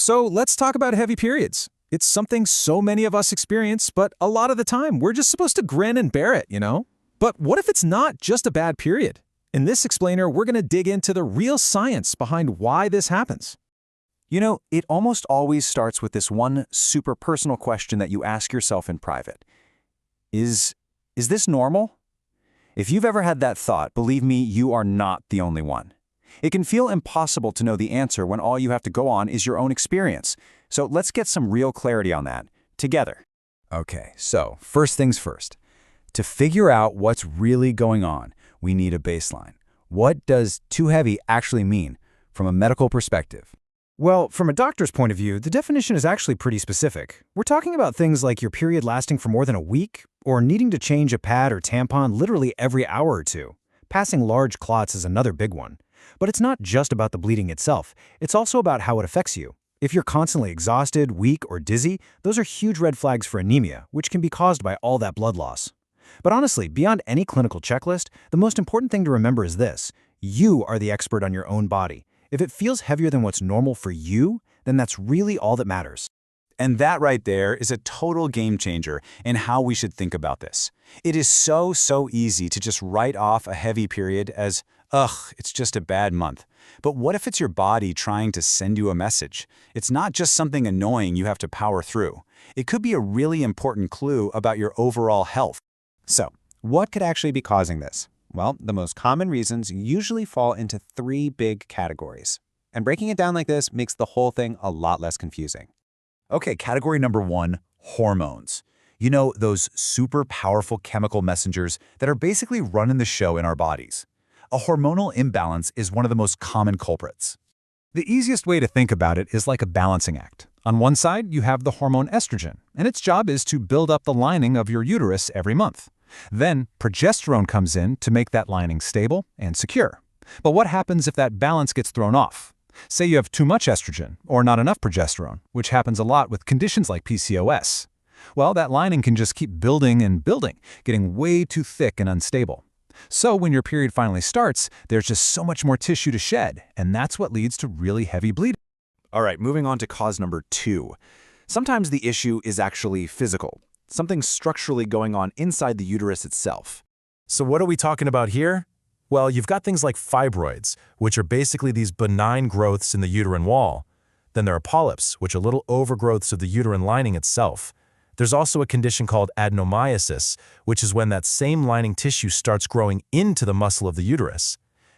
So let's talk about heavy periods. It's something so many of us experience, but a lot of the time we're just supposed to grin and bear it, you know? But what if it's not just a bad period? In this explainer, we're going to dig into the real science behind why this happens. You know, it almost always starts with this one super personal question that you ask yourself in private. Is this normal? If you've ever had that thought, believe me, you are not the only one. It can feel impossible to know the answer when all you have to go on is your own experience. So let's get some real clarity on that, together. Okay, so first things first. To figure out what's really going on, we need a baseline. What does too heavy actually mean from a medical perspective? Well, from a doctor's point of view, the definition is actually pretty specific. We're talking about things like your period lasting for more than a week, or needing to change a pad or tampon literally every hour or two. Passing large clots is another big one. But it's not just about the bleeding itself, it's also about how it affects you. If you're constantly exhausted, weak, or dizzy, those are huge red flags for anemia, which can be caused by all that blood loss. But honestly, beyond any clinical checklist, the most important thing to remember is this: you are the expert on your own body. If it feels heavier than what's normal for you, then that's really all that matters. And that right there is a total game changer in how we should think about this. It is so easy to just write off a heavy period as, ugh, it's just a bad month. But what if it's your body trying to send you a message? It's not just something annoying you have to power through. It could be a really important clue about your overall health. So, what could actually be causing this? Well, the most common reasons usually fall into three big categories. And breaking it down like this makes the whole thing a lot less confusing. Okay, category number 1, hormones. You know, those super powerful chemical messengers that are basically running the show in our bodies. A hormonal imbalance is one of the most common culprits. The easiest way to think about it is like a balancing act. On one side, you have the hormone estrogen, and its job is to build up the lining of your uterus every month. Then, progesterone comes in to make that lining stable and secure. But what happens if that balance gets thrown off? Say you have too much estrogen or not enough progesterone, which happens a lot with conditions like PCOS. Well, that lining can just keep building and building, getting way too thick and unstable. So when your period finally starts, there's just so much more tissue to shed, and that's what leads to really heavy bleeding. All right, moving on to cause number 2. Sometimes the issue is actually physical, something structurally going on inside the uterus itself. So what are we talking about here? Well, you've got things like fibroids, which are basically these benign growths in the uterine wall. Then there are polyps, which are little overgrowths of the uterine lining itself. There's also a condition called adenomyosis, which is when that same lining tissue starts growing into the muscle of the uterus.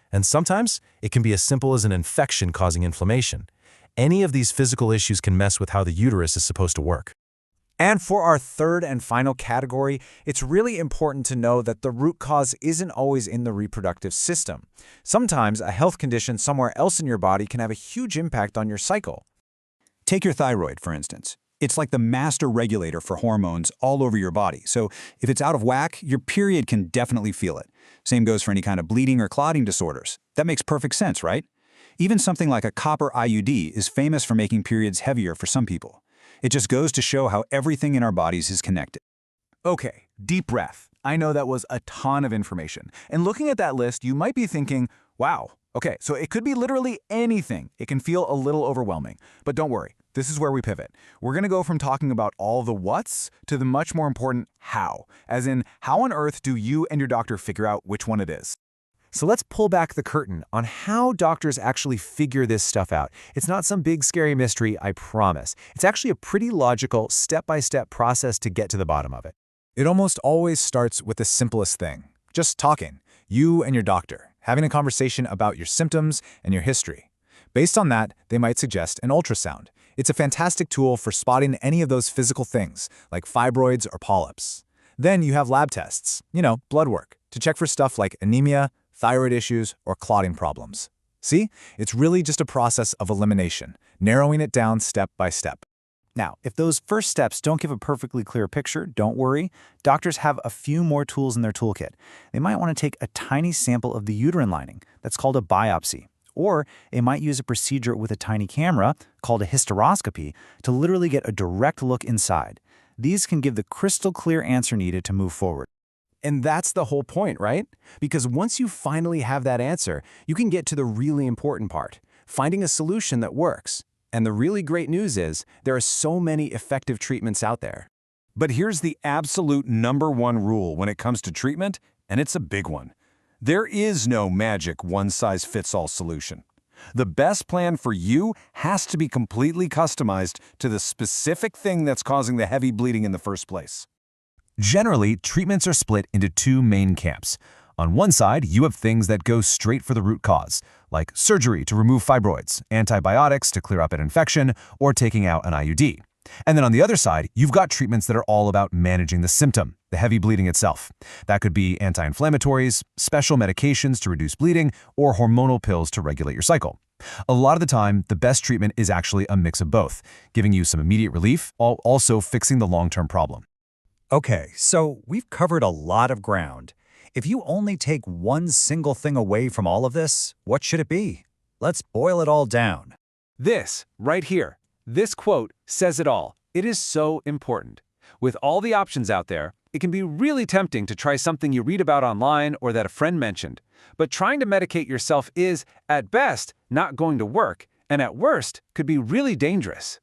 And sometimes it can be as simple as an infection causing inflammation. Any of these physical issues can mess with how the uterus is supposed to work. And for our third and final category, it's really important to know that the root cause isn't always in the reproductive system. Sometimes a health condition somewhere else in your body can have a huge impact on your cycle. Take your thyroid, for instance. It's like the master regulator for hormones all over your body. So if it's out of whack, your period can definitely feel it. Same goes for any kind of bleeding or clotting disorders. That makes perfect sense, right? Even something like a copper IUD is famous for making periods heavier for some people. It just goes to show how everything in our bodies is connected. Okay, deep breath. I know that was a ton of information. And looking at that list, you might be thinking, wow, okay, so it could be literally anything. It can feel a little overwhelming. But don't worry, this is where we pivot. We're going to go from talking about all the what's to the much more important how. As in, how on earth do you and your doctor figure out which one it is? So let's pull back the curtain on how doctors actually figure this stuff out. It's not some big scary mystery, I promise. It's actually a pretty logical, step-by-step process to get to the bottom of it. It almost always starts with the simplest thing. Just talking. You and your doctor, having a conversation about your symptoms and your history. Based on that, they might suggest an ultrasound. It's a fantastic tool for spotting any of those physical things, like fibroids or polyps. Then you have lab tests, blood work, to check for stuff like anemia, thyroid issues, or clotting problems. See? It's really just a process of elimination, narrowing it down step by step. Now, if those first steps don't give a perfectly clear picture, don't worry. Doctors have a few more tools in their toolkit. They might want to take a tiny sample of the uterine lining. That's called a biopsy. Or they might use a procedure with a tiny camera, called a hysteroscopy, to literally get a direct look inside. These can give the crystal clear answer needed to move forward. And that's the whole point, right? Because once you finally have that answer, you can get to the really important part, finding a solution that works. And the really great news is there are so many effective treatments out there. But here's the absolute #1 rule when it comes to treatment, and it's a big one. There is no magic one-size-fits-all solution. The best plan for you has to be completely customized to the specific thing that's causing the heavy bleeding in the first place. Generally, treatments are split into two main camps. On one side, you have things that go straight for the root cause, like surgery to remove fibroids, antibiotics to clear up an infection, or taking out an IUD. And then on the other side, you've got treatments that are all about managing the symptom, the heavy bleeding itself. That could be anti-inflammatories, special medications to reduce bleeding, or hormonal pills to regulate your cycle. A lot of the time, the best treatment is actually a mix of both, giving you some immediate relief while also fixing the long-term problem. Okay, so we've covered a lot of ground. If you only take one single thing away from all of this, what should it be? Let's boil it all down. This, right here, this quote says it all. It is so important. With all the options out there, it can be really tempting to try something you read about online or that a friend mentioned. But trying to medicate yourself is, at best, not going to work, and at worst, could be really dangerous.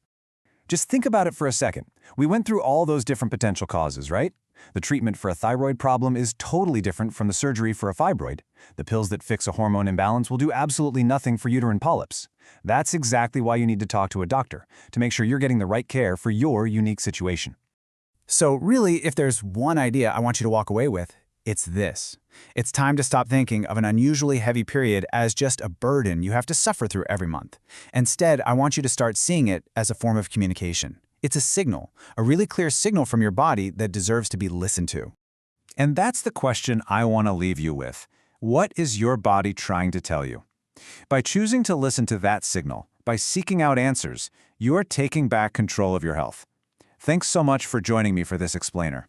Just think about it for a second. We went through all those different potential causes, right? The treatment for a thyroid problem is totally different from the surgery for a fibroid. The pills that fix a hormone imbalance will do absolutely nothing for uterine polyps. That's exactly why you need to talk to a doctor, to make sure you're getting the right care for your unique situation. So really, if there's one idea I want you to walk away with, it's this. It's time to stop thinking of an unusually heavy period as just a burden you have to suffer through every month. Instead, I want you to start seeing it as a form of communication. It's a signal, a really clear signal from your body that deserves to be listened to. And that's the question I want to leave you with. What is your body trying to tell you? By choosing to listen to that signal, by seeking out answers, you're taking back control of your health. Thanks so much for joining me for this explainer.